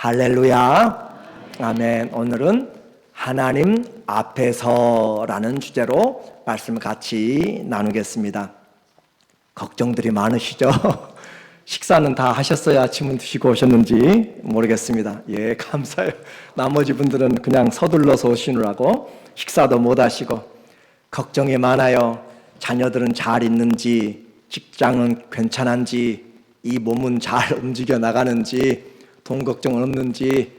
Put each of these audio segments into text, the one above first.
할렐루야. 아멘. 오늘은 하나님 앞에서라는 주제로 말씀을 같이 나누겠습니다. 걱정들이 많으시죠? 식사는 다 하셨어야 아침은 드시고 오셨는지 모르겠습니다. 예, 감사해요. 나머지 분들은 그냥 서둘러서 오시느라고 식사도 못 하시고 걱정이 많아요. 자녀들은 잘 있는지, 직장은 괜찮은지, 이 몸은 잘 움직여 나가는지, 돈 걱정은 없는지,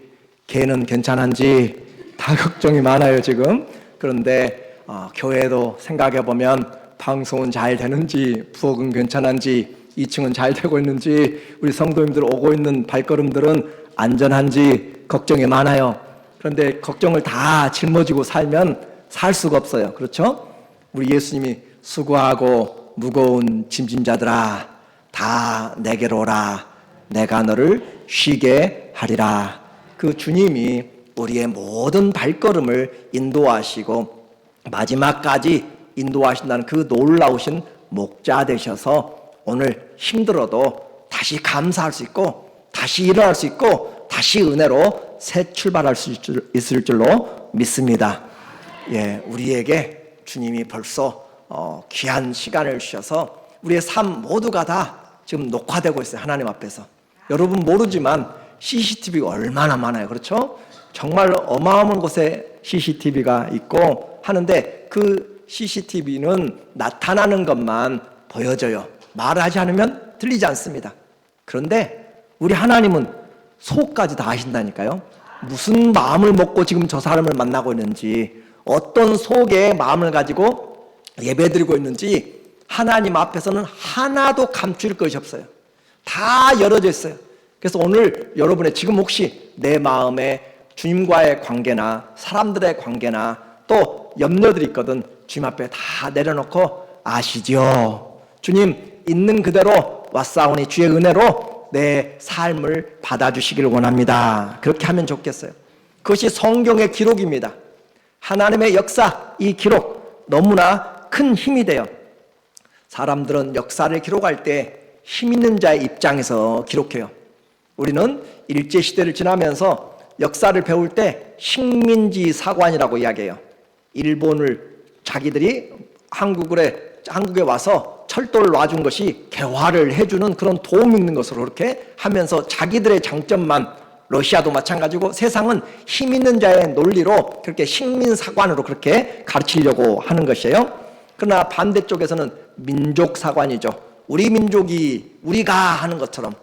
개는 괜찮은지 다 걱정이 많아요 지금. 그런데 교회도 생각해보면 방송은 잘 되는지, 부엌은 괜찮은지, 2층은 잘 되고 있는지, 우리 성도님들 오고 있는 발걸음들은 안전한지 걱정이 많아요. 그런데 걱정을 다 짊어지고 살면 살 수가 없어요. 그렇죠? 우리 예수님이 수고하고 무거운 짐진 자들아 다 내게로 오라, 내가 너를 쉬게 하리라. 그 주님이 우리의 모든 발걸음을 인도하시고 마지막까지 인도하신다는 그 놀라우신 목자 되셔서 오늘 힘들어도 다시 감사할 수 있고, 다시 일어날 수 있고, 다시 은혜로 새 출발할 수 있을 줄로 믿습니다. 예, 우리에게 주님이 벌써 귀한 시간을 주셔서 우리의 삶 모두가 다 지금 녹화되고 있어요. 하나님 앞에서. 여러분 모르지만 CCTV가 얼마나 많아요. 그렇죠? 정말 어마어마한 곳에 CCTV가 있고 하는데 그 CCTV는 나타나는 것만 보여져요. 말을 하지 않으면 들리지 않습니다. 그런데 우리 하나님은 속까지 다 아신다니까요. 무슨 마음을 먹고 지금 저 사람을 만나고 있는지, 어떤 속의 마음을 가지고 예배드리고 있는지 하나님 앞에서는 하나도 감출 것이 없어요. 다 열어져 있어요. 그래서 오늘 여러분의 지금 혹시 내 마음에 주님과의 관계나 사람들의 관계나 또 염려들이 있거든 주님 앞에 다 내려놓고 아시지요? 주님 있는 그대로 왔사오니 주의 은혜로 내 삶을 받아주시기를 원합니다. 그렇게 하면 좋겠어요. 그것이 성경의 기록입니다. 하나님의 역사, 이 기록 너무나 큰 힘이 돼요. 사람들은 역사를 기록할 때 힘 있는 자의 입장에서 기록해요. 우리는 일제시대를 지나면서 역사를 배울 때 식민지 사관이라고 이야기해요. 일본을 자기들이 한국에 와서 철도를 놔준 것이 개화를 해주는 그런 도움 있는 것으로 그렇게 하면서 자기들의 장점만, 러시아도 마찬가지고 세상은 힘 있는 자의 논리로 그렇게 식민사관으로 그렇게 가르치려고 하는 것이에요. 그러나 반대쪽에서는 민족사관이죠. 우리 민족이 우리가 하는 것처럼.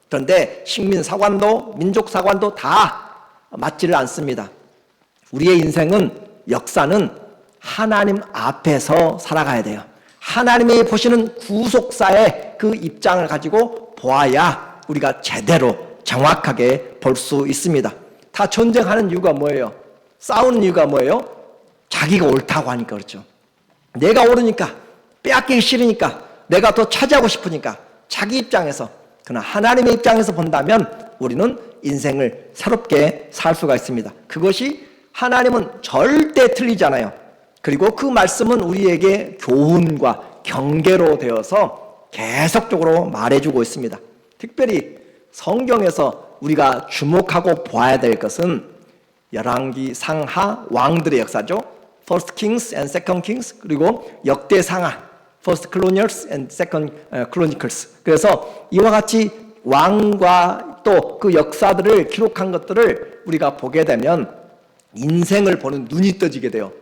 그런데 식민사관도 민족사관도 다 맞지를 않습니다. 우리의 인생은, 역사는 하나님 앞에서 살아가야 돼요. 하나님이 보시는 구속사의 그 입장을 가지고 보아야 우리가 제대로 정확하게 볼 수 있습니다. 다 전쟁하는 이유가 뭐예요? 싸우는 이유가 뭐예요? 자기가 옳다고 하니까 그렇죠. 내가 옳으니까, 빼앗기기 싫으니까, 내가 더 차지하고 싶으니까, 자기 입장에서. 그러나 하나님의 입장에서 본다면 우리는 인생을 새롭게 살 수가 있습니다. 그것이 하나님은 절대 틀리잖아요. 그리고 그 말씀은 우리에게 교훈과 경계로 되어서 계속적으로 말해주고 있습니다. 특별히 성경에서 우리가 주목하고 보아야 될 것은 열왕기 상하 왕들의 역사죠. First Kings and Second Kings, 그리고 역대 상하 First Chronicles and Second Chronicles. 그래서 이와 같이 왕과 또 그 역사들을 기록한 것들을 우리가 보게 되면 인생을 보는 눈이 떠지게 돼요.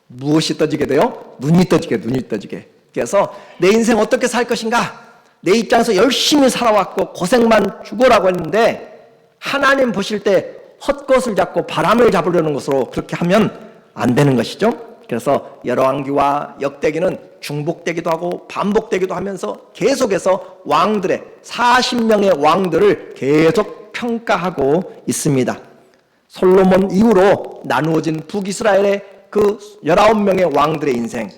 무엇이 떠지게 돼요? 눈이 떠지게. 그래서 내 인생 어떻게 살 것인가? 내 입장에서 열심히 살아왔고 고생만 죽어라고 했는데 하나님 보실 때 헛것을 잡고 바람을 잡으려는 것으로 그렇게 하면 안 되는 것이죠. 그래서 열왕기와 역대기는 중복되기도 하고 반복되기도 하면서 계속해서 왕들의 40명의 왕들을 계속 평가하고 있습니다. 솔로몬 이후로 나누어진 북이스라엘의 그 19명의 왕들의 인생,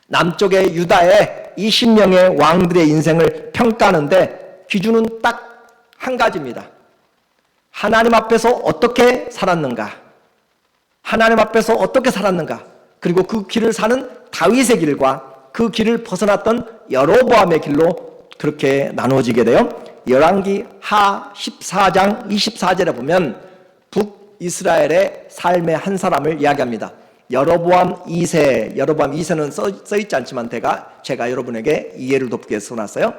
남쪽의 유다의 20명의 왕들의 인생을 평가하는데 기준은 딱 한 가지입니다. 하나님 앞에서 어떻게 살았는가? 하나님 앞에서 어떻게 살았는가? 그리고 그 길을 사는 다윗의 길과 그 길을 벗어났던 여로보암의 길로 그렇게 나누어지게 돼요. 열왕기 하 14장 24절에 보면 북이스라엘의 삶의 한 사람을 이야기합니다. 여로보암 2세, 여로보암 2세는 써있지 않지만 제가 여러분에게 이해를 돕기 위해서 써놨어요.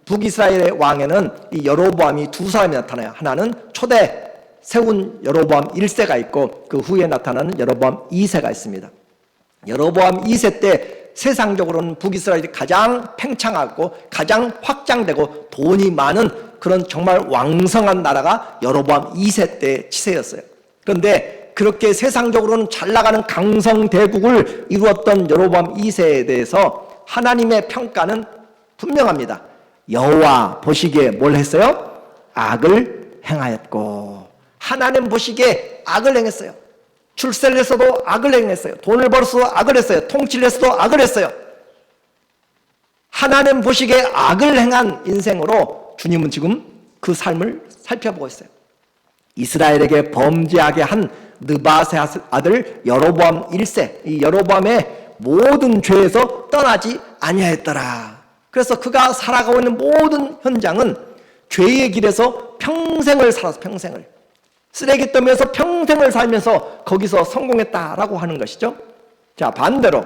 북이스라엘의 왕에는 이 여로보암이 두 사람이 나타나요. 하나는 초대 세운 여로보암 1세가 있고 그 후에 나타나는 여로보암 2세가 있습니다. 여로보암 2세 때 세상적으로는 북이스라엘이 가장 팽창하고 가장 확장되고 돈이 많은 그런 정말 왕성한 나라가 여로보암 2세 때 치세였어요. 그런데 그렇게 세상적으로는 잘 나가는 강성대국을 이루었던 여로보암 2세에 대해서 하나님의 평가는 분명합니다. 여호와 보시기에 뭘 했어요? 악을 행하였고. 하나님 보시기에 악을 행했어요. 출세를 했어도 악을 행했어요. 돈을 벌어서도 악을 했어요. 통치를 했어도 악을 했어요. 하나님 보시기에 악을 행한 인생으로 주님은 지금 그 삶을 살펴보고 있어요. 이스라엘에게 범죄하게 한 느바세 아들 여로보암 1세, 이 여로보암의 모든 죄에서 떠나지 아니하였더라. 그래서 그가 살아가고 있는 모든 현장은 죄의 길에서 평생을 살아서 평생을 쓰레기더미에서 평생을 살면서 거기서 성공했다라고 하는 것이죠. 자, 반대로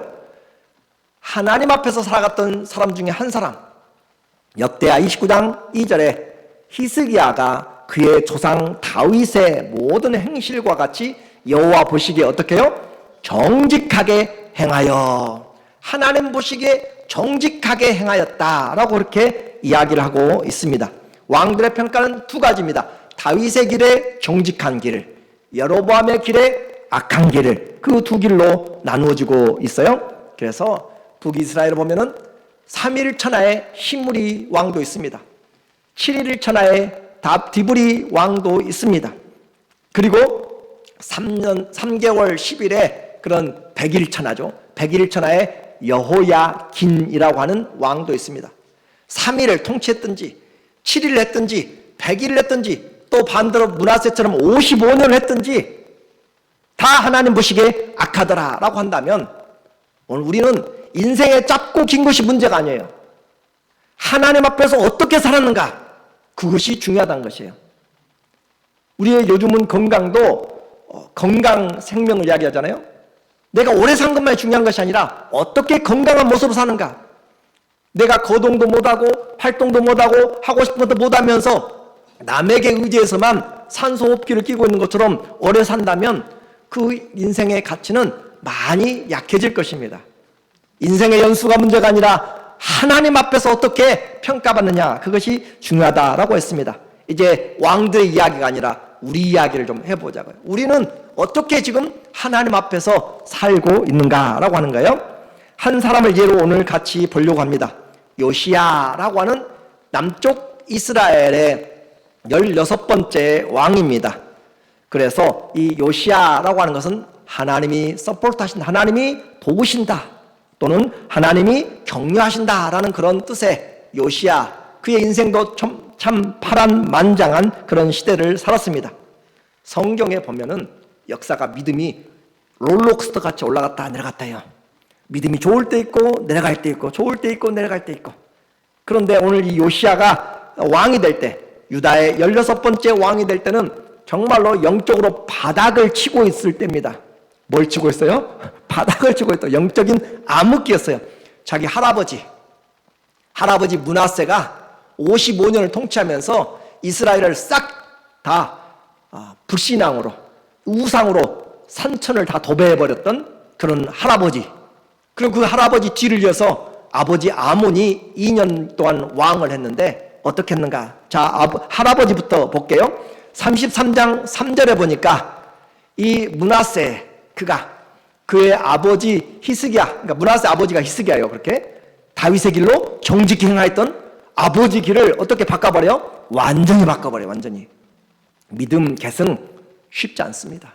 하나님 앞에서 살아갔던 사람 중에 한 사람, 역대하 29장 2절에 히스기야가 그의 조상 다윗의 모든 행실과 같이 여호와 보시기에 어떻게 해요? 정직하게 행하여. 하나님 보시기에 정직하게 행하였다라고 그렇게 이야기를 하고 있습니다. 왕들의 평가는 두 가지입니다. 다윗의 길에 정직한 길, 여로보암의 길에 악한 길을, 그 두 길로 나누어지고 있어요. 그래서 북이스라엘을 보면은 3일 천하의 시므리 왕도 있습니다. 7일 천하의 디브리 왕도 있습니다. 그리고 3개월 10일에 그런 100일 천하죠. 100일 천하의 여호야긴이라고 하는 왕도 있습니다. 3일을 통치했든지 7일을 했든지 100일을 했든지 또 반대로 므낫세처럼 55년을 했든지 다 하나님 보시기에 악하더라라고 한다면 오늘 우리는 인생의 짧고 긴 것이 문제가 아니에요. 하나님 앞에서 어떻게 살았는가, 그것이 중요하다는 것이에요. 우리의 요즘은 건강도 건강 생명을 이야기하잖아요. 내가 오래 산 것만이 중요한 것이 아니라 어떻게 건강한 모습으로 사는가. 내가 거동도 못하고 활동도 못하고 하고 싶은 것도 못하면서 남에게 의지해서만 산소호흡기를 끼고 있는 것처럼 오래 산다면 그 인생의 가치는 많이 약해질 것입니다. 인생의 연수가 문제가 아니라 하나님 앞에서 어떻게 평가받느냐, 그것이 중요하다라고 했습니다. 이제 왕들의 이야기가 아니라 우리 이야기를 좀 해보자고요. 우리는 어떻게 지금 하나님 앞에서 살고 있는가라고 하는 거예요. 한 사람을 예로 오늘 같이 보려고 합니다. 요시야라고 하는 남쪽 이스라엘의 16번째 왕입니다. 그래서 이 요시야라고 하는 것은 하나님이 서포트하신다, 하나님이 도우신다, 또는 하나님이 격려하신다라는 그런 뜻의 요시야, 그의 인생도 참 파란만장한 그런 시대를 살았습니다. 성경에 보면은 역사가 믿음이 롤러코스터 같이 올라갔다 내려갔다 해요. 믿음이 좋을 때 있고 내려갈 때 있고, 좋을 때 있고 내려갈 때 있고. 그런데 오늘 이 요시야가 왕이 될 때, 유다의 16번째 왕이 될 때는 정말로 영적으로 바닥을 치고 있을 때입니다. 뭘 치고 있어요? 바닥을 치고 있다. 영적인 암흑기였어요. 자기 할아버지 므낫세가 55년을 통치하면서 이스라엘을 싹 다 불신앙으로, 우상으로 산천을 다 도배해버렸던 그런 할아버지. 그리고 그 할아버지 뒤를 이어서 아버지 아몬이 2년 동안 왕을 했는데 어떻게 했는가? 자, 할아버지부터 볼게요. 33장 3절에 보니까 이 므낫세, 그의 아버지 히스기야, 그러니까 므낫세 아버지가 히스기야예요. 그렇게 다윗의 길로 정직히 행하였던 아버지 길을 어떻게 바꿔버려요? 완전히 바꿔버려요. 완전히. 믿음 계승 쉽지 않습니다.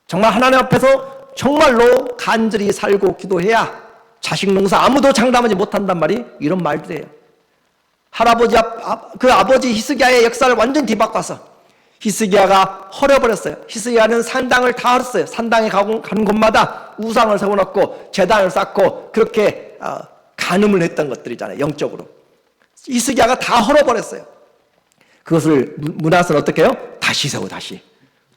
정말 하나님 앞에서 정말로 간절히 살고 기도해야 자식 농사 아무도 장담하지 못한단 말이 이런 말들이에요. 그 아버지 히스기야의 역사를 완전히 뒤바꿔서 히스기야가 헐어버렸어요. 히스기야는 산당을 다 헐었어요. 산당에 가는 곳마다 우상을 세워놓고 제단을 쌓고 그렇게 간음을 했던 것들이잖아요. 영적으로. 히스기야가 다 헐어버렸어요. 그것을 므낫세는 어떻게 해요? 다시 세워, 다시.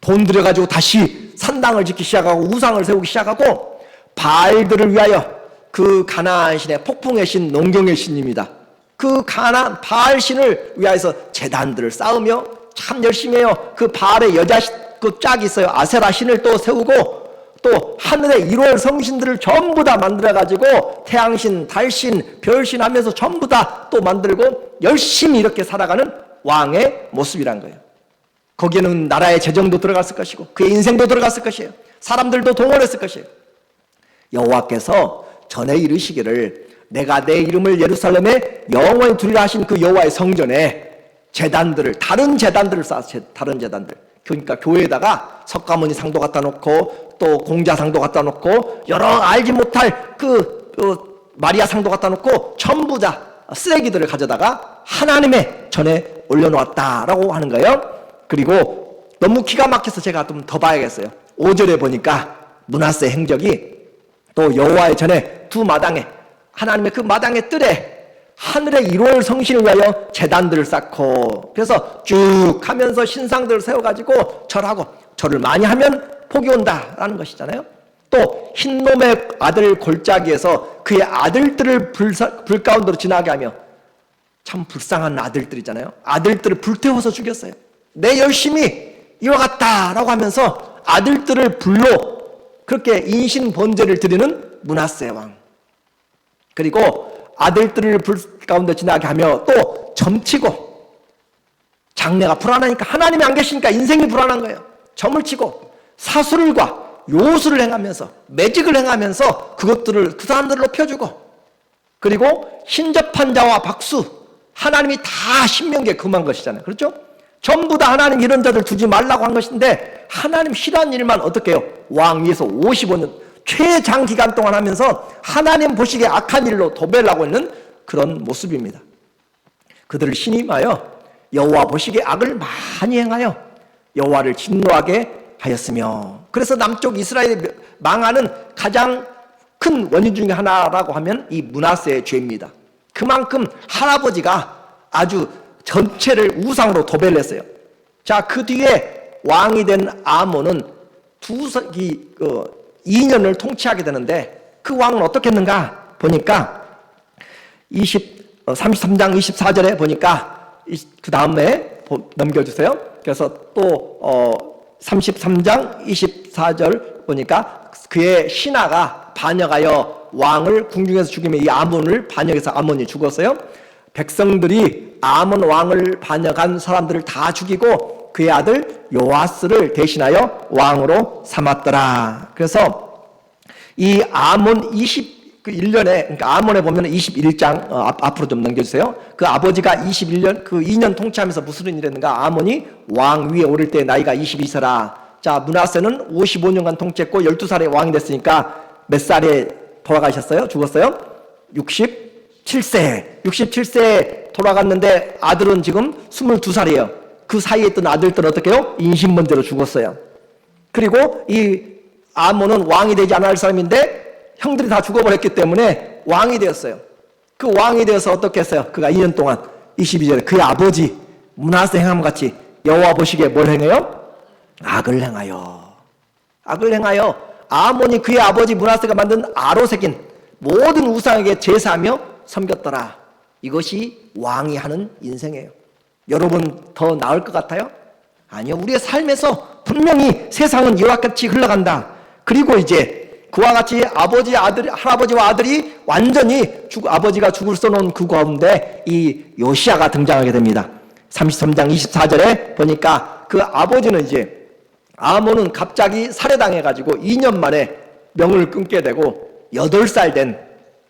돈 들여가지고 다시 산당을 짓기 시작하고 우상을 세우기 시작하고 바알들을 위하여 그 가나안 신의 폭풍의 신, 농경의 신입니다. 그 가나안 바알 신을 위하여서 제단들을 쌓으며 참 열심히 해요. 그 바알의 여자 그 짝이 있어요. 아세라 신을 또 세우고 또 하늘의 1월 성신들을 전부 다 만들어가지고 태양신, 달신, 별신 하면서 전부 다 또 만들고 열심히 이렇게 살아가는 왕의 모습이란 거예요. 거기에는 나라의 재정도 들어갔을 것이고 그의 인생도 들어갔을 것이에요. 사람들도 동원했을 것이에요. 여호와께서 전에 이르시기를 내가 내 이름을 예루살렘에 영원히 두리라 하신 그 여호와의 성전에 제단들을, 다른 제단들을 쌓았어요. 다른 제단들. 그러니까 교회에다가 석가모니 상도 갖다 놓고 또 공자 상도 갖다 놓고 여러 알지 못할 그 마리아 상도 갖다 놓고 전부 다 쓰레기들을 가져다가 하나님의 전에 올려놓았다라고 하는 거예요. 그리고 너무 기가 막혀서 제가 좀 더 봐야겠어요. 5절에 보니까 므낫세 행적이 또 여호와의 전에 두 마당에 하나님의 그 마당의 뜰에 하늘의 1월 성신을 위하여 제단들을 쌓고 그래서 쭉 하면서 신상들을 세워가지고 절하고 절을 많이 하면 복이 온다라는 것이잖아요. 또 흰놈의 아들 골짜기에서 그의 아들들을 불 가운데로 지나게 하며 참 불쌍한 아들들이잖아요. 아들들을 불태워서 죽였어요. 내 열심히 이와 같다라고 하면서 아들들을 불로 그렇게 인신 번제를 드리는 므낫세 왕. 그리고 아들들을 불 가운데 지나게 하며 또 점치고 장래가 불안하니까 하나님이 안 계시니까 인생이 불안한 거예요. 점을 치고 사술과 요술을 행하면서 매직을 행하면서 그것들을 그 사람들을 높여주고 그리고 신접한 자와 박수 하나님이 다 신명기에 금한 것이잖아요. 그렇죠? 전부 다 하나님 이런 자들 두지 말라고 한 것인데 하나님 싫어하는 일만 어떻게 해요? 왕 위에서 55년 최장기간 동안 하면서 하나님 보시기에 악한 일로 도배하고 있는 그런 모습입니다. 그들을 신임하여 여호와 보시기에 악을 많이 행하여 여호와를 진노하게 하였으며 그래서 남쪽 이스라엘이 망하는 가장 큰 원인 중에 하나라고 하면 이 므낫세의 죄입니다. 그만큼 할아버지가 아주 전체를 우상으로 도배를 했어요. 자, 그 뒤에 왕이 된 아몬은 2년을 통치하게 되는데 그 왕은 어떻게 했는가 보니까 33장 24절에 보니까 그 다음에 넘겨주세요. 그래서 또 33장 24절 보니까 그의 신하가 반역하여 왕을 궁중에서 죽이며 이 아몬을 반역해서 아몬이 죽었어요. 백성들이 아몬 왕을 반역한 사람들을 다 죽이고 그의 아들 요아스를 대신하여 왕으로 삼았더라. 그래서 이 아몬 1년에 그러니까 아몬에 보면 21장 앞으로 좀 넘겨주세요. 그 아버지가 21년 그 2년 통치하면서 무슨 일이 했는가? 아몬이 왕 위에 오를 때 나이가 22세라. 자, 므낫세는 55년간 통치했고 12살에 왕이 됐으니까 몇 살에 돌아가셨어요? 죽었어요? 67세에 돌아갔는데 아들은 지금 22살이에요. 그 사이에 있던 아들들은 어떻게 해요? 인신번제로 죽었어요. 그리고 이 아몬은 왕이 되지 않을 사람인데 형들이 다 죽어버렸기 때문에 왕이 되었어요. 그 왕이 되어서 어떻게 했어요? 그가 2년 동안 22절에 그의 아버지 므낫세 행함같이 여호와 보시기에 뭘 행해요? 악을 행하여 아몬이 그의 아버지 므낫세가 만든 아로새긴 모든 우상에게 제사하며 섬겼더라. 이것이 왕이 하는 인생이에요. 여러분 더 나을 것 같아요? 아니요. 우리의 삶에서 분명히 세상은 이와 같이 흘러간다. 그리고 이제 그와 같이 할아버지와 아들이 완전히 아버지가 죽을 써놓은 그 가운데 이 요시야가 등장하게 됩니다. 33장 24절에 보니까 그 아버지는 이제 아몬은 갑자기 살해당해가지고 2년 만에 명을 끊게 되고 8살 된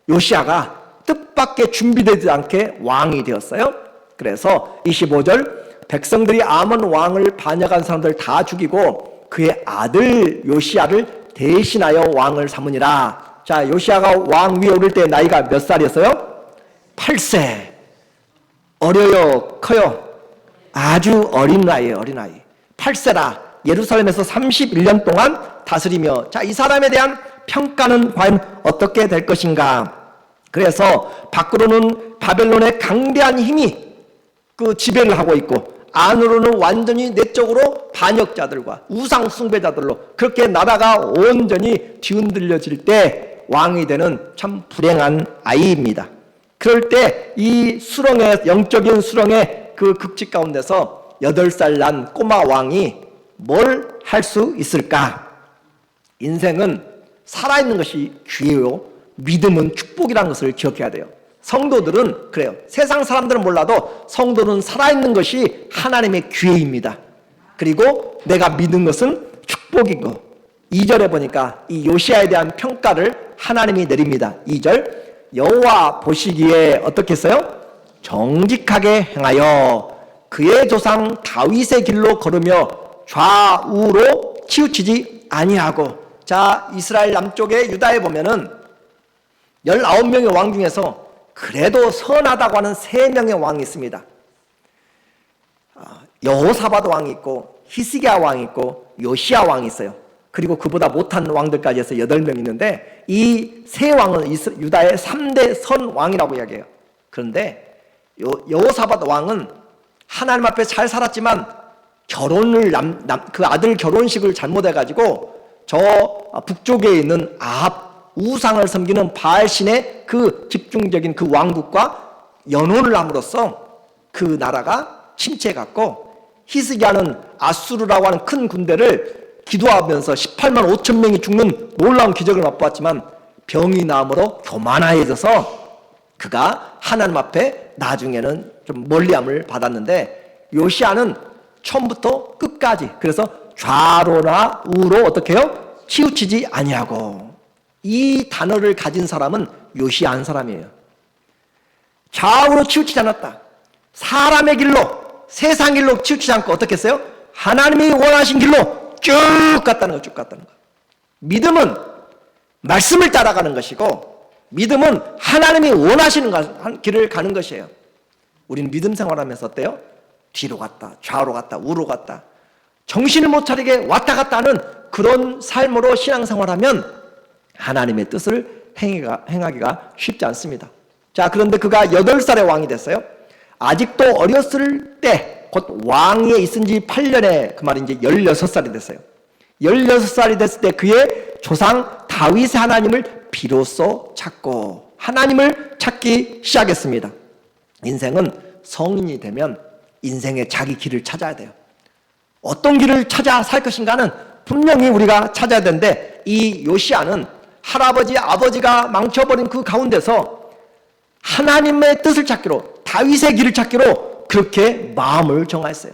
요시야가 뜻밖의 준비되지 않게 왕이 되었어요. 그래서 25절 백성들이 아몬 왕을 반역한 사람들 다 죽이고 그의 아들 요시야를 대신하여 왕을 삼으니라. 자, 요시야가 왕 위에 오를 때 나이가 몇 살이었어요? 8세. 어려요? 커요? 아주 어린 나이에요. 어린 나이. 8세라. 예루살렘에서 31년 동안 다스리며 자, 이 사람에 대한 평가는 과연 어떻게 될 것인가? 그래서 밖으로는 바벨론의 강대한 힘이 그 지배를 하고 있고 안으로는 완전히 내적으로 반역자들과 우상 숭배자들로 그렇게 나라가 온전히 뒤흔들려질 때 왕이 되는 참 불행한 아이입니다. 그럴 때 이 수렁의 영적인 수렁의 그 극치 가운데서 8살 난 꼬마 왕이 뭘 할 수 있을까? 인생은 살아있는 것이 기회요, 믿음은 축복이라는 것을 기억해야 돼요. 성도들은 그래요. 세상 사람들은 몰라도 성도는 살아있는 것이 하나님의 기회입니다. 그리고 내가 믿은 것은 축복이고, 2절에 보니까 이 요시야에 대한 평가를 하나님이 내립니다. 2절, 여호와 보시기에 어떻게 했어요? 정직하게 행하여 그의 조상 다윗의 길로 걸으며 좌우로 치우치지 아니하고. 자, 이스라엘 남쪽에 유다에 보면은 19명의 왕 중에서 그래도 선하다고 하는 3명의 왕이 있습니다. 여호사밧 왕이 있고 히스기야 왕이 있고 요시야 왕이 있어요. 그리고 그보다 못한 왕들까지 해서 8명 있는데 이 세 왕은 유다의 3대 선 왕이라고 이야기해요. 그런데 여호사밧 왕은 하나님 앞에 잘 살았지만 결혼을 그 아들 결혼식을 잘못해가지고 저 북쪽에 있는 아합 우상을 섬기는 바알신의 그 집중적인 그 왕국과 연혼을 함으로써 그 나라가 침체해갔고, 히스기야는 아수르라고 하는 큰 군대를 기도하면서 18만 5천 명이 죽는 놀라운 기적을 맛보았지만 병이 나음으로 교만해져서 그가 하나님 앞에 나중에는 좀 멀리함을 받았는데, 요시야는 처음부터 끝까지, 그래서 좌로나 우로 어떻게 해요? 치우치지 아니하고. 이 단어를 가진 사람은 요시야 한 사람이에요. 좌우로 치우치지 않았다. 사람의 길로, 세상 길로 치우치지 않고 어떻게 했어요? 하나님이 원하신 길로 쭉 갔다는 거, 쭉 갔다는 거. 믿음은 말씀을 따라가는 것이고, 믿음은 하나님이 원하시는 길을 가는 것이에요. 우리는 믿음 생활하면서 어때요? 뒤로 갔다, 좌우로 갔다, 우로 갔다, 정신을 못 차리게 왔다 갔다 하는 그런 삶으로 신앙생활하면 하나님의 뜻을 행하기가 쉽지 않습니다. 자, 그런데 그가 8살의 왕이 됐어요. 아직도 어렸을 때, 곧 왕위에 있은 지 8년에, 그 말이 이제 16살이 됐어요. 16살이 됐을 때 그의 조상 다윗의 하나님을 비로소 찾고 하나님을 찾기 시작했습니다. 인생은 성인이 되면 인생의 자기 길을 찾아야 돼요. 어떤 길을 찾아 살 것인가는 분명히 우리가 찾아야 되는데, 이 요시야는 할아버지, 아버지가 망쳐버린 그 가운데서 하나님의 뜻을 찾기로, 다윗의 길을 찾기로 그렇게 마음을 정하였어요.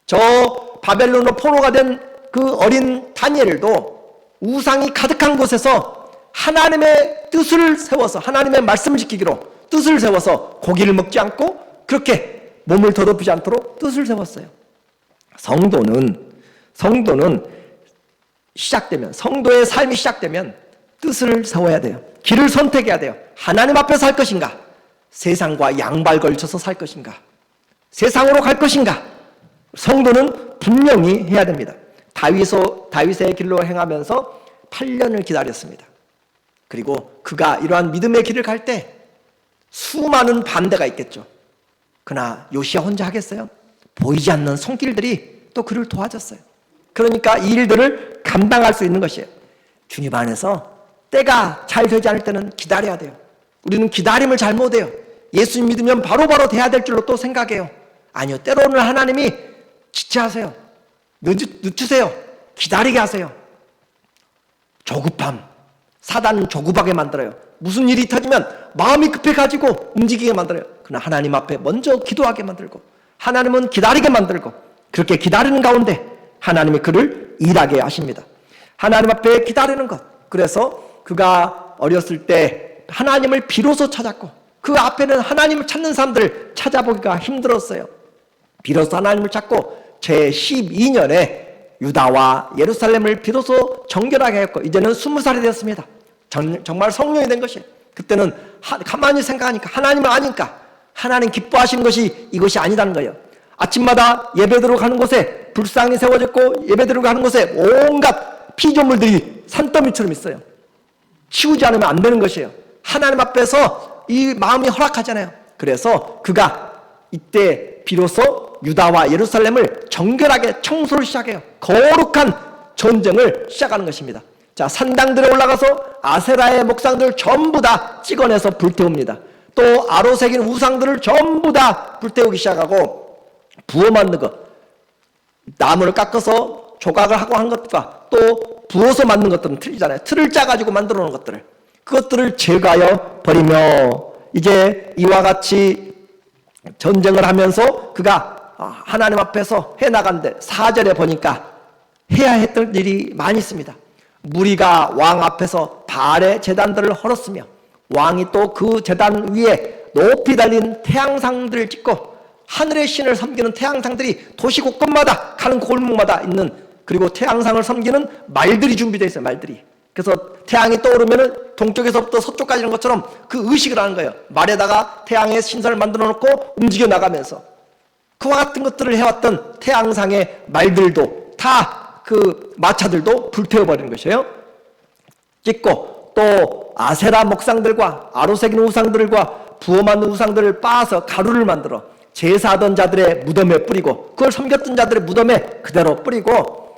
저 바벨론으로 포로가 된 그 어린 다니엘도 우상이 가득한 곳에서 하나님의 뜻을 세워서, 하나님의 말씀을 지키기로 뜻을 세워서 고기를 먹지 않고 그렇게 몸을 더럽히지 않도록 뜻을 세웠어요. 성도는 시작되면, 성도의 삶이 시작되면 뜻을 세워야 돼요. 길을 선택해야 돼요. 하나님 앞에 살 것인가? 세상과 양발 걸쳐서 살 것인가? 세상으로 갈 것인가? 성도는 분명히 해야 됩니다. 다윗의 길로 행하면서 8년을 기다렸습니다. 그리고 그가 이러한 믿음의 길을 갈 때 수많은 반대가 있겠죠. 그러나 요시야 혼자 하겠어요? 보이지 않는 손길들이 또 그를 도와줬어요. 그러니까 이 일들을 감당할 수 있는 것이에요. 주님 안에서 때가 잘 되지 않을 때는 기다려야 돼요. 우리는 기다림을 잘 못해요. 예수님 믿으면 바로바로 돼야 될 줄로 또 생각해요. 아니요, 때로는 하나님이 지체하세요. 늦추세요. 기다리게 하세요. 조급함, 사단은 조급하게 만들어요. 무슨 일이 터지면 마음이 급해가지고 움직이게 만들어요. 그러나 하나님 앞에 먼저 기도하게 만들고, 하나님은 기다리게 만들고, 그렇게 기다리는 가운데 하나님이 그를 일하게 하십니다. 하나님 앞에 기다리는 것. 그래서 그가 어렸을 때 하나님을 비로소 찾았고, 그 앞에는 하나님을 찾는 사람들을 찾아보기가 힘들었어요. 비로소 하나님을 찾고 제12년에 유다와 예루살렘을 비로소 정결하게 했고, 이제는 20살이 되었습니다. 정말 성령이 된 것이에요. 그때는 가만히 생각하니까, 하나님을 아니까 하나님 기뻐하시는 것이 이것이 아니라는 거예요. 아침마다 예배드리러 가는 곳에 불상이 세워졌고, 예배드리러 가는 곳에 온갖 피조물들이 산더미처럼 있어요. 치우지 않으면 안 되는 것이에요. 하나님 앞에서 이 마음이 허락하잖아요. 그래서 그가 이때 비로소 유다와 예루살렘을 정결하게 청소를 시작해요. 거룩한 전쟁을 시작하는 것입니다. 자, 산당들에 올라가서 아세라의 목상들을 전부 다 찍어내서 불태웁니다. 또 아로 새긴 우상들을 전부 다 불태우기 시작하고, 부어 만든 것, 나무를 깎아서 조각을 하고 한 것과 또 부어서 만든 것들은 틀리잖아요. 틀을 짜가지고 만들어 놓은 것들을, 그것들을 제거하여 버리며, 이제 이와 같이 전쟁을 하면서 그가 하나님 앞에서 해나간데 4절에 보니까 해야 했던 일이 많이 있습니다. 무리가 왕 앞에서 바알의 제단들을 헐었으며, 왕이 또 그 제단 위에 높이 달린 태양상들을 찍고, 하늘의 신을 섬기는 태양상들이 도시 곳곳마다 가는 골목마다 있는, 그리고 태양상을 섬기는 말들이 준비되어 있어요. 말들이. 그래서 태양이 떠오르면 동쪽에서부터 서쪽까지 있는 것처럼 그 의식을 하는 거예요. 말에다가 태양의 신선을 만들어 놓고 움직여 나가면서, 그와 같은 것들을 해왔던 태양상의 말들도 다, 그 마차들도 불태워버리는 것이에요. 찍고, 또 아세라 목상들과 아로 새긴 우상들과 부어 만든 우상들을 빻아서 가루를 만들어 제사하던 자들의 무덤에 뿌리고, 그걸 섬겼던 자들의 무덤에 그대로 뿌리고,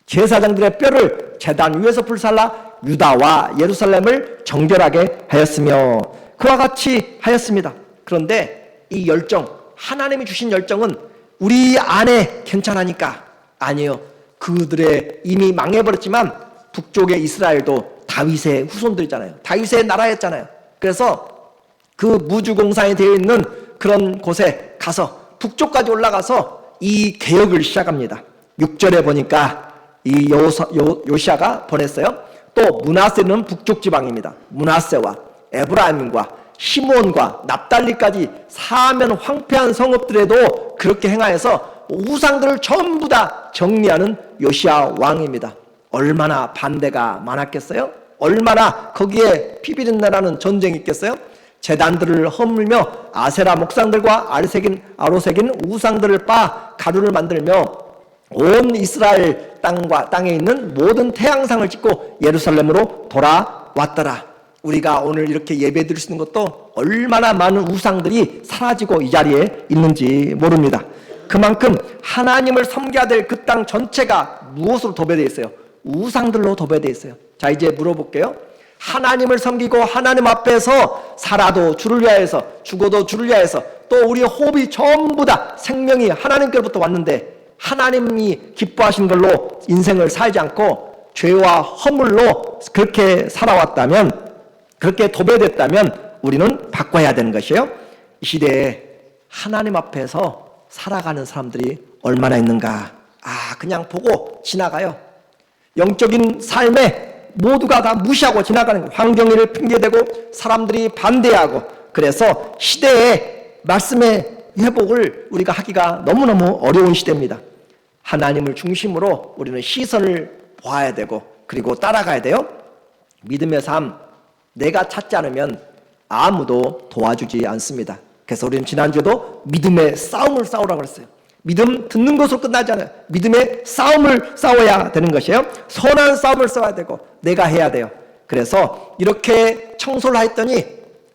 제사장들의 뼈를 제단 위에서 불살라 유다와 예루살렘을 정결하게 하였으며, 그와 같이 하였습니다. 그런데 이 열정, 하나님이 주신 열정은 우리 안에 괜찮으니까 아니에요. 그들의 이미 망해버렸지만 북쪽의 이스라엘도 다윗의 후손들이잖아요. 다윗의 나라였잖아요. 그래서 그 무주공산이 되어 있는 그런 곳에 가서 북쪽까지 올라가서 이 개혁을 시작합니다. 6절에 보니까 이 요시아가 보냈어요. 또 므낫세는 북쪽 지방입니다. 므낫세와 에브라임과 시몬과 납달리까지 사면 황폐한 성읍들에도 그렇게 행하여서 우상들을 전부 다 정리하는 요시아 왕입니다. 얼마나 반대가 많았겠어요? 얼마나 거기에 피비린내라는 전쟁이 있겠어요? 제단들을 허물며 아세라 목상들과 아로 새긴 우상들을 빻아 가루를 만들며 온 이스라엘 땅에 있는 모든 태양상을 찍고 예루살렘으로 돌아왔더라. 우리가 오늘 이렇게 예배 드릴 수 있는 것도 얼마나 많은 우상들이 사라지고 이 자리에 있는지 모릅니다. 그만큼 하나님을 섬겨야 될 그 땅 전체가 무엇으로 도배되어 있어요? 우상들로 도배되어 있어요. 자, 이제 물어볼게요. 하나님을 섬기고 하나님 앞에서 살아도 주를 위하여서, 죽어도 주를 위하여서, 또 우리의 호흡이 전부 다 생명이 하나님께로부터 왔는데 하나님이 기뻐하신 걸로 인생을 살지 않고 죄와 허물로 그렇게 살아왔다면, 그렇게 도배됐다면 우리는 바꿔야 되는 것이에요. 이 시대에 하나님 앞에서 살아가는 사람들이 얼마나 있는가. 그냥 보고 지나가요. 영적인 삶에 모두가 다 무시하고 지나가는 거예요. 환경을 핑계대고 사람들이 반대하고. 그래서 시대의 말씀의 회복을 우리가 하기가 너무너무 어려운 시대입니다. 하나님을 중심으로 우리는 시선을 보아야 되고, 그리고 따라가야 돼요. 믿음의 삶, 내가 찾지 않으면 아무도 도와주지 않습니다. 그래서 우리는 지난주에도 믿음의 싸움을 싸우라고 그랬어요. 믿음 듣는 것으로 끝나지 않아요. 믿음의 싸움을 싸워야 되는 것이에요. 선한 싸움을 싸워야 되고 내가 해야 돼요. 그래서 이렇게 청소를 했더니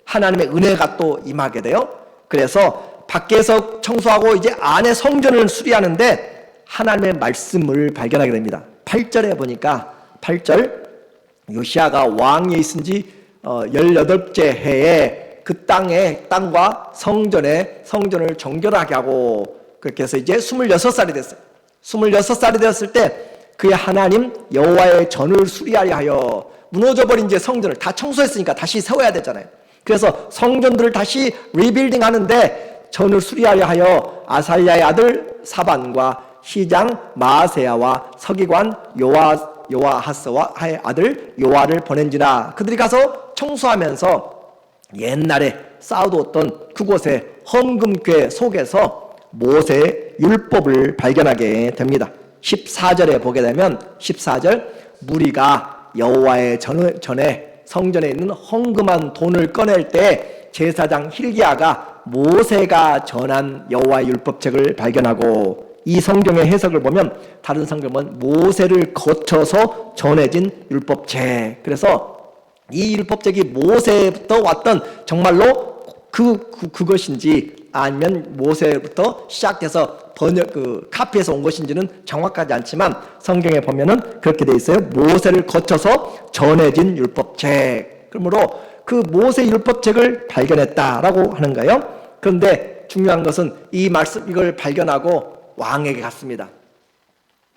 하나님의 은혜가 또 임하게 돼요. 그래서 밖에서 청소하고 이제 안에 성전을 수리하는데 하나님의 말씀을 발견하게 됩니다. 8절에 보니까 8절, 요시아가 왕위에 있은 지 18째 해에 그 땅과 성전을 정결하게 하고, 그렇게 해서 이제 26살이 됐어요. 26살이 되었을 때 그의 하나님 여호와의 전을 수리하려 하여, 무너져버린 이제 성전을 다 청소했으니까 다시 세워야 되잖아요. 그래서 성전들을 다시 리빌딩 하는데 전을 수리하려 하여 아살랴의 아들 사반과 시장 마아세야와 서기관 요아하스와의 아들 요아를 보낸지라. 그들이 가서 청소하면서 옛날에 쌓아두었던 그곳의 헌금궤 속에서 모세의 율법을 발견하게 됩니다. 14절에 보게 되면 14절, 무리가 여호와의 전에 성전에 있는 헌금한 돈을 꺼낼 때 제사장 힐기야가 모세가 전한 여호와의 율법책을 발견하고, 이 성경의 해석을 보면 다른 성경은 모세를 거쳐서 전해진 율법책. 그래서 이 율법책이 모세부터 왔던 정말로 그것인지 아니면 모세부터 시작해서 번역 카피해서 온 것인지는 정확하지 않지만 성경에 보면은 그렇게 돼 있어요. 모세를 거쳐서 전해진 율법책. 그러므로 그 모세 율법책을 발견했다라고 하는 거예요. 그런데 중요한 것은 이 말씀 이걸 발견하고 왕에게 갔습니다.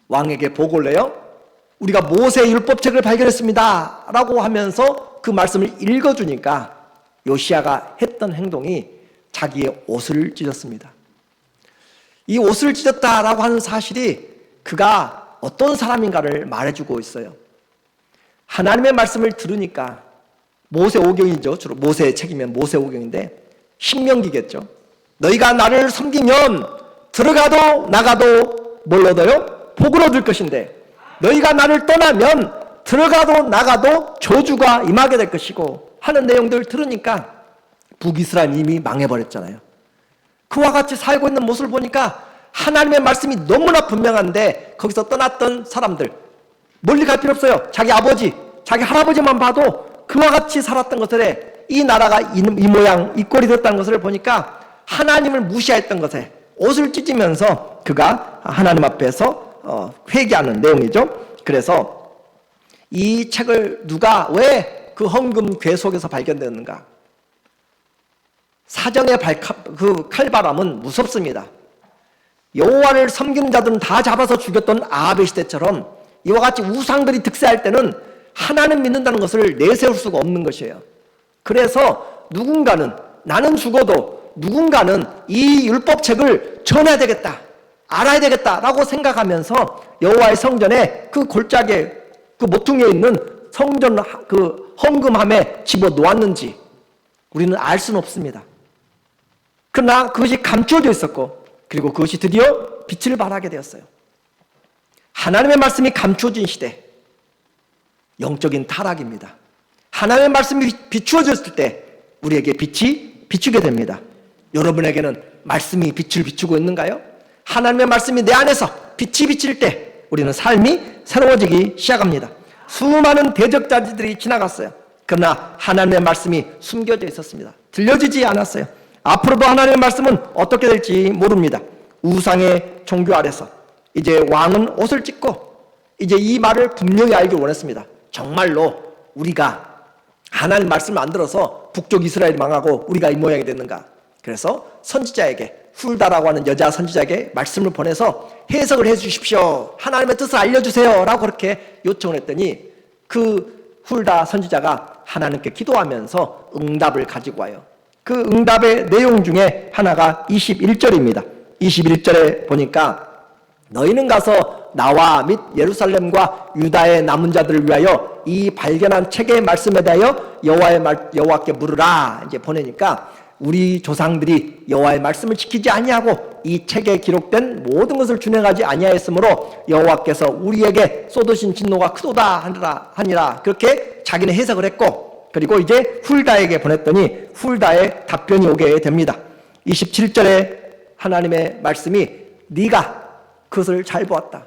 왕에게 보고를 해요. 우리가 모세 율법책을 발견했습니다 라고 하면서 그 말씀을 읽어주니까 요시야가 했던 행동이 자기의 옷을 찢었습니다. 이 옷을 찢었다라고 하는 사실이 그가 어떤 사람인가를 말해주고 있어요. 하나님의 말씀을 들으니까 모세오경이죠. 주로 모세의 책이면 모세오경인데 신명기겠죠. 너희가 나를 섬기면 들어가도 나가도 뭘 얻어요? 복을 얻을 것인데 너희가 나를 떠나면 들어가도 나가도 저주가 임하게 될 것이고 하는 내용들을 들으니까 북이스라엘 이미 망해버렸잖아요. 그와 같이 살고 있는 모습을 보니까 하나님의 말씀이 너무나 분명한데 거기서 떠났던 사람들 멀리 갈 필요 없어요. 자기 아버지, 자기 할아버지만 봐도 그와 같이 살았던 것들에 이 나라가 이 모양, 이 꼴이 됐다는 것을 보니까 하나님을 무시했던 것에 옷을 찢으면서 그가 하나님 앞에서 회개하는 내용이죠. 그래서 이 책을 누가 왜 그 헌금 궤 속에서 발견되는가? 사정의 그 칼바람은 무섭습니다. 여호와를 섬기는 자들은 다 잡아서 죽였던 아합의 시대처럼 이와 같이 우상들이 득세할 때는 하나님 믿는다는 것을 내세울 수가 없는 것이에요. 그래서 누군가는 나는 죽어도 누군가는 이 율법책을 전해야 되겠다, 알아야 되겠다라고 생각하면서 여호와의 성전에 그 골짜기에 그 모퉁이에 있는 성전 그 헌금함에 집어 놓았는지 우리는 알 수는 없습니다. 그러나 그것이 감추어져 있었고 그리고 그것이 드디어 빛을 발하게 되었어요. 하나님의 말씀이 감추어진 시대, 영적인 타락입니다. 하나님의 말씀이 비추어졌을 때 우리에게 빛이 비추게 됩니다. 여러분에게는 말씀이 빛을 비추고 있는가요? 하나님의 말씀이 내 안에서 빛이 비칠 때 우리는 삶이 새로워지기 시작합니다. 수많은 대적자들이 지나갔어요. 그러나 하나님의 말씀이 숨겨져 있었습니다. 들려지지 않았어요. 앞으로도 하나님의 말씀은 어떻게 될지 모릅니다. 우상의 종교 아래서 이제 왕은 옷을 찢고 이제 이 말을 분명히 알길 원했습니다. 정말로 우리가 하나님 말씀을 안 들어서 북쪽 이스라엘이 망하고 우리가 이 모양이 됐는가? 그래서 선지자에게 훌다라고 하는 여자 선지자에게 말씀을 보내서 해석을 해 주십시오. 하나님의 뜻을 알려주세요 라고 그렇게 요청을 했더니 그 훌다 선지자가 하나님께 기도하면서 응답을 가지고 와요. 그 응답의 내용 중에 하나가 21절입니다. 21절에 보니까 너희는 가서 나와 및 예루살렘과 유다의 남은 자들을 위하여 이 발견한 책의 말씀에 대하여 여호와께 물으라. 이제 보내니까 우리 조상들이 여호와의 말씀을 지키지 아니하고 이 책에 기록된 모든 것을 준행하지 아니하였으므로 여호와께서 우리에게 쏟으신 진노가 크도다 하니라. 그렇게 자기는 해석을 했고 그리고 이제 훌다에게 보냈더니 훌다의 답변이 오게 됩니다. 27절에 하나님의 말씀이 네가 그것을 잘 보았다.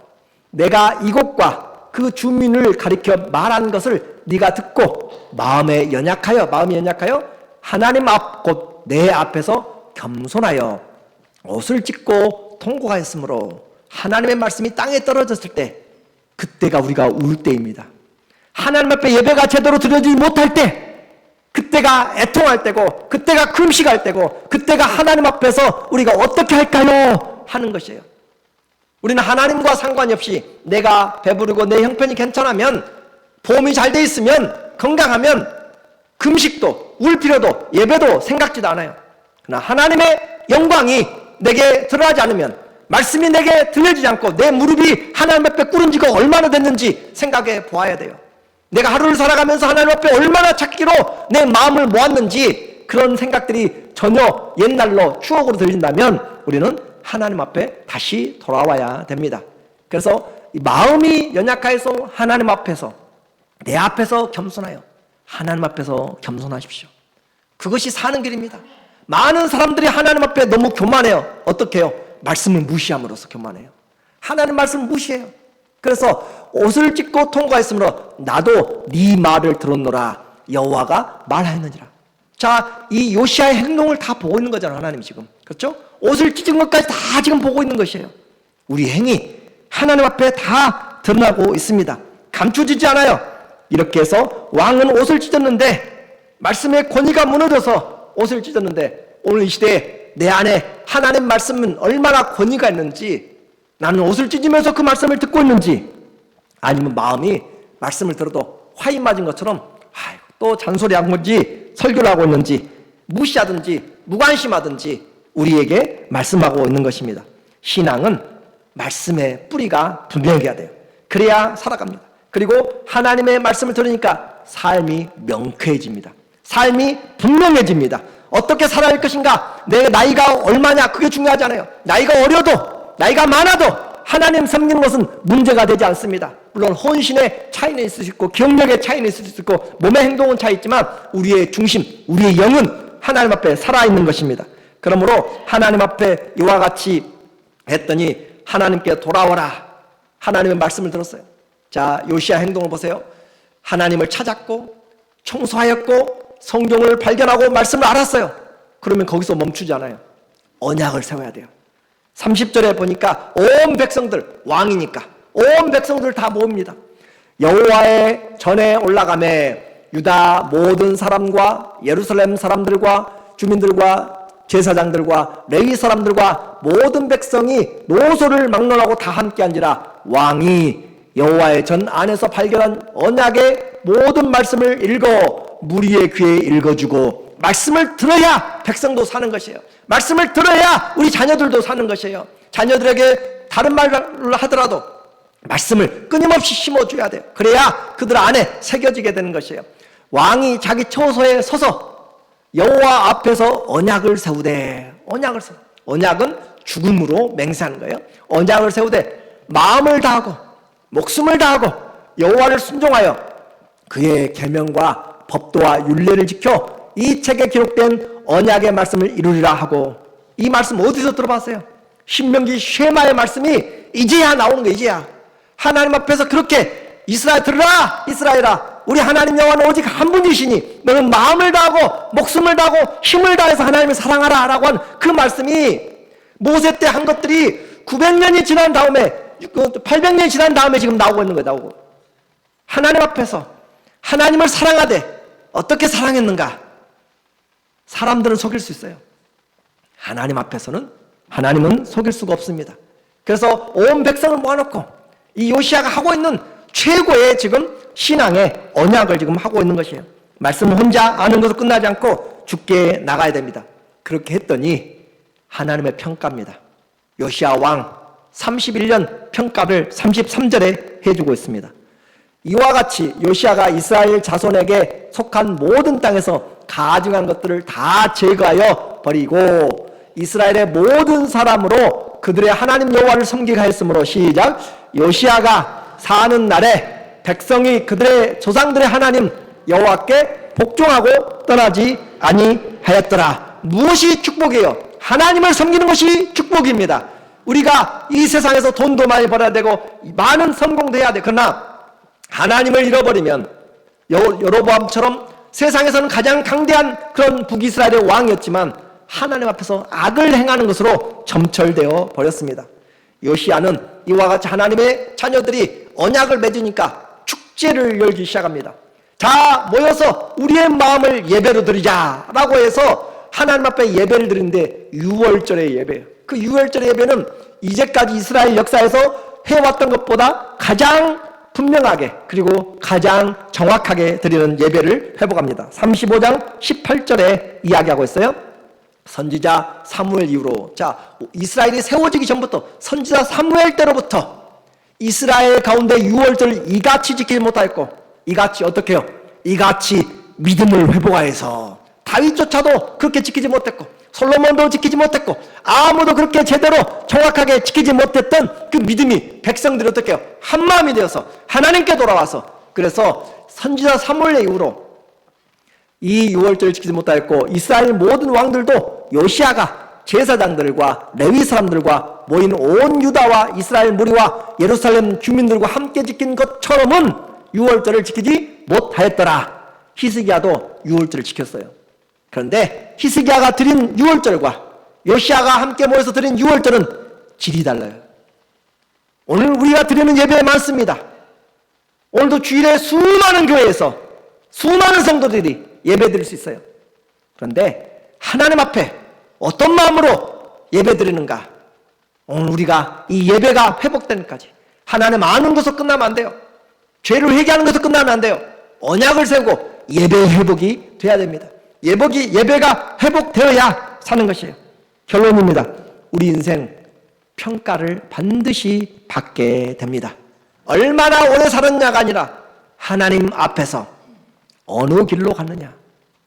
내가 이곳과 그 주민을 가리켜 말한 것을 네가 듣고 마음이 연약하여 하나님 앞 곧 내 앞에서 겸손하여 옷을 찢고 통곡하였으므로 하나님의 말씀이 땅에 떨어졌을 때 그때가 우리가 울 때입니다. 하나님 앞에 예배가 제대로 드려지지 못할 때 그때가 애통할 때고 그때가 금식할 때고 그때가 하나님 앞에서 우리가 어떻게 할까요? 하는 것이에요. 우리는 하나님과 상관이 없이 내가 배부르고 내 형편이 괜찮으면 보험이 잘 돼 있으면 건강하면 금식도 울 필요도 예배도 생각지도 않아요. 그러나 하나님의 영광이 내게 드러나지 않으면 말씀이 내게 들려지지 않고 내 무릎이 하나님 앞에 꿇은 지가 얼마나 됐는지 생각해 보아야 돼요. 내가 하루를 살아가면서 하나님 앞에 얼마나 찾기로 내 마음을 모았는지 그런 생각들이 전혀 옛날로 추억으로 들린다면 우리는 하나님 앞에 다시 돌아와야 됩니다. 그래서 이 마음이 연약해서 하나님 앞에서 내 앞에서 겸손하여 하나님 앞에서 겸손하십시오. 그것이 사는 길입니다. 많은 사람들이 하나님 앞에 너무 교만해요. 어떻게 해요? 말씀을 무시함으로써 교만해요. 하나님 말씀을 무시해요. 그래서 옷을 찢고 통과했으므로 나도 네 말을 들었노라 여호와가 말하였느니라. 자, 이 요시아의 행동을 다 보고 있는 거잖아요, 하나님이 지금. 그렇죠? 옷을 찢은 것까지 다 지금 보고 있는 것이에요. 우리 행위, 하나님 앞에 다 드러나고 있습니다. 감추지지 않아요. 이렇게 해서 왕은 옷을 찢었는데, 말씀의 권위가 무너져서 옷을 찢었는데, 오늘 이 시대에 내 안에 하나님 말씀은 얼마나 권위가 있는지, 나는 옷을 찢으면서 그 말씀을 듣고 있는지, 아니면 마음이 말씀을 들어도 화인 맞은 것처럼 또 잔소리하는 건지 설교를 하고 있는지 무시하든지 무관심하든지 우리에게 말씀하고 있는 것입니다. 신앙은 말씀의 뿌리가 분명해야 돼요. 그래야 살아갑니다. 그리고 하나님의 말씀을 들으니까 삶이 명쾌해집니다. 삶이 분명해집니다. 어떻게 살아갈 것인가, 내 나이가 얼마냐, 그게 중요하지 않아요. 나이가 어려도 나이가 많아도 하나님 섬기는 것은 문제가 되지 않습니다. 물론 혼신의 차이는 있을 수 있고 기억력의 차이는 있을 수 있고 몸의 행동은 차이 있지만 우리의 중심, 우리의 영은 하나님 앞에 살아있는 것입니다. 그러므로 하나님 앞에 이와 같이 했더니 하나님께 돌아오라, 하나님의 말씀을 들었어요. 자, 요시야 행동을 보세요. 하나님을 찾았고 청소하였고 성경을 발견하고 말씀을 알았어요. 그러면 거기서 멈추지 않아요. 언약을 세워야 돼요. 30절에 보니까 온 백성들, 왕이니까 온 백성들 다 모읍니다. 여호와의 전에 올라가매 유다 모든 사람과 예루살렘 사람들과 주민들과 제사장들과 레위 사람들과 모든 백성이 노소를 막론하고 다 함께 앉으라. 왕이 여호와의 전 안에서 발견한 언약의 모든 말씀을 읽어 무리의 귀에 읽어주고, 말씀을 들어야 백성도 사는 것이에요. 말씀을 들어야 우리 자녀들도 사는 것이에요. 자녀들에게 다른 말을 하더라도 말씀을 끊임없이 심어줘야 돼요. 그래야 그들 안에 새겨지게 되는 것이에요. 왕이 자기 처소에 서서 여호와 앞에서 언약을 세우되, 언약을 세우. 언약은 죽음으로 맹세하는 거예요. 언약을 세우되 마음을 다하고 목숨을 다하고 여호와를 순종하여 그의 계명과 법도와 율례를 지켜 이 책에 기록된 언약의 말씀을 이루리라 하고, 이 말씀 어디서 들어봤어요? 신명기 쉐마의 말씀이 이제야 나오는 거예요. 이제야 하나님 앞에서 그렇게 이스라엘 들으라, 이스라엘아, 우리 하나님 여호와는 오직 한 분이시니 너는 마음을 다하고 목숨을 다하고 힘을 다해서 하나님을 사랑하라 라고 한 그 말씀이 모세 때 한 것들이 900년이 지난 다음에 800년이 지난 다음에 지금 나오고 있는 거예요. 나오고 하나님 앞에서 하나님을 사랑하되 어떻게 사랑했는가? 사람들은 속일 수 있어요. 하나님 앞에서는 하나님은 속일 수가 없습니다. 그래서 온 백성을 모아놓고 이 요시아가 하고 있는 최고의 지금 신앙의 언약을 지금 하고 있는 것이에요. 말씀을 혼자 아는 것으로 끝나지 않고 죽게 나가야 됩니다. 그렇게 했더니 하나님의 평가입니다. 요시아 왕 31년 평가를 33절에 해주고 있습니다. 이와 같이 요시아가 이스라엘 자손에게 속한 모든 땅에서 가증한 것들을 다 제거하여 버리고 이스라엘의 모든 사람으로 그들의 하나님 여호와를 섬기게 하였으므로, 시작. 요시아가 사는 날에 백성이 그들의 조상들의 하나님 여호와께 복종하고 떠나지 아니하였더라. 무엇이 축복이에요? 하나님을 섬기는 것이 축복입니다. 우리가 이 세상에서 돈도 많이 벌어야 되고 많은 성공도 해야 돼. 그러나 하나님을 잃어버리면 여로보암처럼 세상에서는 가장 강대한 그런 북이스라엘의 왕이었지만 하나님 앞에서 악을 행하는 것으로 점철되어 버렸습니다. 요시아는 이와 같이 하나님의 자녀들이 언약을 맺으니까 축제를 열기 시작합니다. 자, 모여서 우리의 마음을 예배로 드리자라고 해서 하나님 앞에 예배를 드리는데 유월절의 예배예요. 그 유월절의 예배는 이제까지 이스라엘 역사에서 해왔던 것보다 가장 분명하게 그리고 가장 정확하게 드리는 예배를 회복합니다. 35장 18절에 이야기하고 있어요. 선지자 사무엘 이후로, 자, 이스라엘이 세워지기 전부터 선지자 사무엘 때로부터 이스라엘 가운데 유월절을 이같이 지키지 못하였고, 이같이 어떻게 해요? 이같이 믿음을 회복하여서 다윗조차도 그렇게 지키지 못했고 솔로몬도 지키지 못했고 아무도 그렇게 제대로 정확하게 지키지 못했던 그 믿음이 백성들이 어떻게 해요? 한마음이 되어서 하나님께 돌아와서, 그래서 선지자 사무엘 이후로 이 유월절을 지키지 못하였고 이스라엘 모든 왕들도 요시아가 제사장들과 레위 사람들과 모인 온 유다와 이스라엘 무리와 예루살렘 주민들과 함께 지킨 것처럼은 유월절을 지키지 못하였더라. 히스기야도 유월절을 지켰어요. 그런데 히스기야가 드린 유월절과 요시야가 함께 모여서 드린 유월절은 질이 달라요. 오늘 우리가 드리는 예배 많습니다. 오늘도 주일에 수많은 교회에서 수많은 성도들이 예배 드릴 수 있어요. 그런데 하나님 앞에 어떤 마음으로 예배 드리는가? 오늘 우리가 이 예배가 회복되는까지 하나님 아는 것으로 끝나면 안 돼요. 죄를 회개하는 것으로 끝나면 안 돼요. 언약을 세우고 예배 회복이 돼야 됩니다. 예배가 회복되어야 사는 것이에요. 결론입니다. 우리 인생 평가를 반드시 받게 됩니다. 얼마나 오래 살았냐가 아니라 하나님 앞에서 어느 길로 갔느냐.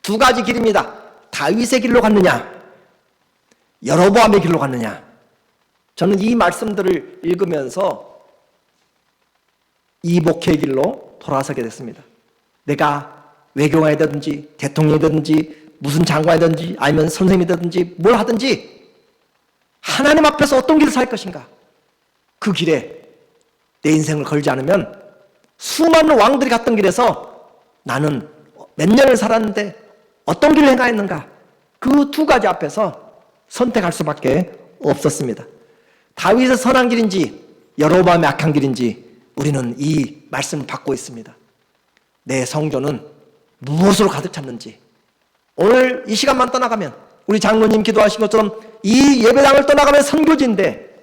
두 가지 길입니다. 다윗의 길로 갔느냐, 여로보암의 길로 갔느냐. 저는 이 말씀들을 읽으면서 이 목회의 길로 돌아서게 됐습니다. 내가 외교관이 되든지 대통령이 되든지 무슨 장관이 되든지 아니면 선생님이 되든지 뭘 하든지 하나님 앞에서 어떤 길을 살 것인가, 그 길에 내 인생을 걸지 않으면 수많은 왕들이 갔던 길에서 나는 몇 년을 살았는데 어떤 길을 행하였는가, 그 두 가지 앞에서 선택할 수밖에 없었습니다. 다윗의 선한 길인지 여로보암의 악한 길인지 우리는 이 말씀을 받고 있습니다. 내 성전은 무엇으로 가득 찼는지, 오늘 이 시간만 떠나가면 우리 장로님 기도하신 것처럼 이 예배당을 떠나가면 선교지인데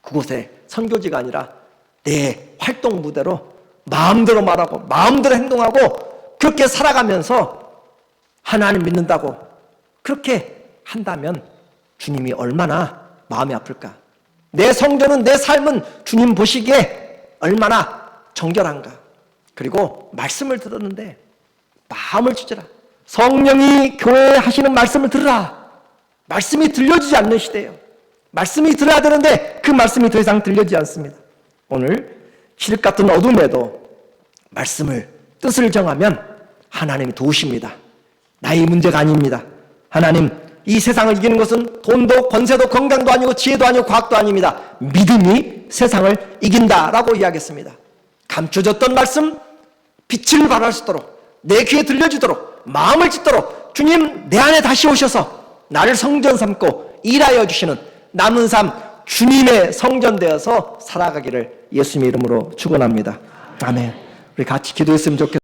그곳에 선교지가 아니라 내 활동 무대로 마음대로 말하고 마음대로 행동하고 그렇게 살아가면서 하나님 믿는다고 그렇게 한다면 주님이 얼마나 마음이 아플까. 내 성전은, 내 삶은 주님 보시기에 얼마나 정결한가. 그리고 말씀을 들었는데 마음을 주지라. 성령이 교회에 하시는 말씀을 들으라. 말씀이 들려지지 않는 시대예요. 말씀이 들어야 되는데 그 말씀이 더 이상 들려지지 않습니다. 오늘 실 같은 어둠에도 말씀을, 뜻을 정하면 하나님이 도우십니다. 나의 문제가 아닙니다. 하나님, 이 세상을 이기는 것은 돈도 권세도 건강도 아니고 지혜도 아니고 과학도 아닙니다. 믿음이 세상을 이긴다라고 이야기했습니다. 감춰졌던 말씀, 빛을 발할 수 있도록, 내 귀에 들려지도록, 마음을 짓도록 주님 내 안에 다시 오셔서 나를 성전 삼고 일하여 주시는 남은 삶 주님의 성전 되어서 살아가기를 예수님의 이름으로 축원합니다. 아멘. 우리 같이 기도했으면 좋겠습니다.